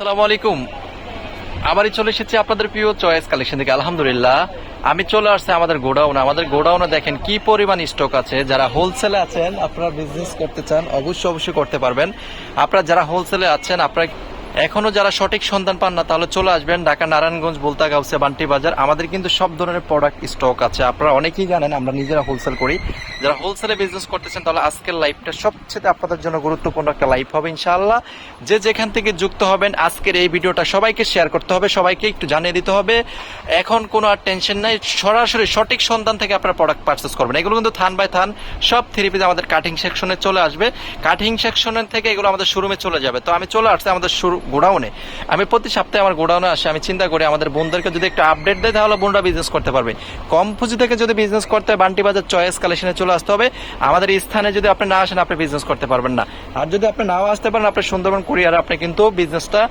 আসসালামু আলাইকুম। আবারই চলে এসেছি আপনাদের প্রিয় চয়েস কালেকশন থেকে। আলহামদুলিল্লাহ আমি চলে আসছি আমাদের গোডাউনে দেখেন কি পরিমাণ স্টক আছে। যারা হোলসেলে আছেন, আপনারা বিজনেস করতে চান, অবশ্যই করতে পারবেন। আপনারা যারা হোলসেলে আছেন, আপনারা এখনো যারা সঠিক সন্ধান পান না, তাহলে চলে আসবেন ঢাকা নারায়ণগঞ্জ বলতা গাউসিয়া বান্টি বাজার। আমাদের কিন্তু সব ধরনের প্রোডাক্ট স্টক আছে। আপনারা অনেকেই জানেন আমরা নিজেরা হোলসেল করি। যারা হোলসেলে বিজনেস করতেছেন, তাহলে আজকের লাইভটা সবচেয়ে আপনাদের জন্য গুরুত্বপূর্ণ একটা লাইভ হবে ইনশাআল্লাহ। যে যেখান থেকে যুক্ত হবেন, আজকের এই ভিডিওটা সবাইকে শেয়ার করতে হবে, সবাইকে একটু জানিয়ে দিতে হবে। এখন কোনো আর টেনশন নাই, সরাসরি সঠিক সন্ধান থেকে আপনারা প্রোডাক্ট পারচেস করবেন। এগুলো কিন্তু থান বাই থান সব থ্রি পিস আমাদের কাটিং সেকশনে চলে আসবে। কাটিং সেকশনের থেকে এগুলো আমাদের শোরুমে চলে যাবে। তো আমি চলে আসছি আমাদের গোডাউনে। আমি প্রতি সপ্তাহে আমার গোডাউনে আসি। আমি চিন্তা করি আমাদের বোনদেরকে যদি একটু আপডেট দেয়, তাহলে বোনরা বিজনেস করতে পারবে। কম পুঁজি থেকে যদি বিজনেস করতে হয়, বান্টি বাজার চয়েস কালেকশনে চলে আসতে হবে। আমাদের এই স্থানে যদি আপনি না আসেন, আপনি বিজনেস করতে পারবেন না। আর যদি আপনি নাও আসতে পারেন, আপনি সুন্দরবন কুরিয়ারে আপনি কিন্তু বিজনেসটা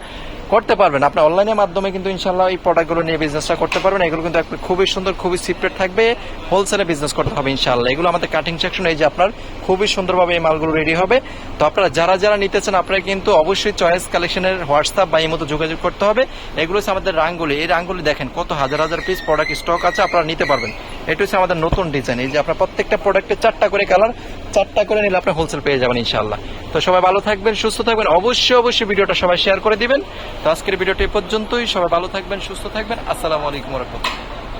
করতে পারবেন। আপনি অনলাইনের মাধ্যমে কিন্তু ইনশাল্লাহ এই প্রোডাক্টগুলো নিয়ে বিজনেসটা করতে পারবেন। এগুলো কিন্তু খুবই সুন্দর, খুবই সিক্রেট থাকবে। হোলসেলে বিজনেস করতে হবে ইনশাল্লাহ। এগুলো আমাদের কাটিং সেকশন, এই যে আপনার খুবই সুন্দরভাবে এই মালগুলো রেডি হবে। তো আপনারা যারা নিতেছেন, আপনারা কিন্তু অবশ্যই চয়েস কালেকশনের হোয়াটসঅ্যাপ বা এই মতো যোগাযোগ করতে হবে। এগুলো হচ্ছে আমাদের রাঙ্গুলি। এই রাঙ্গুলি দেখেন কত হাজার পিস প্রোডাক্ট স্টক আছে, আপনারা নিতে পারবেন। এটা হচ্ছে আমাদের নতুন ডিজাইন। এই যে আপনার প্রত্যেকটা প্রোডাক্টে 4টা করে কালার, 4টা করে নিলে আপনি হোলসেল পেয়ে যাবেন ইনশাল্লাহ। তো সবাই ভালো থাকবেন, সুস্থ থাকবেন। অবশ্যই ভিডিওটা সবাই শেয়ার করে দিবেন। তো আজকের ভিডিওটি পর্যন্তই। সবাই ভালো থাকবেন, সুস্থ থাকবেন। আসসালামু আলাইকুম ওয়া রাহমাতুল্লাহ।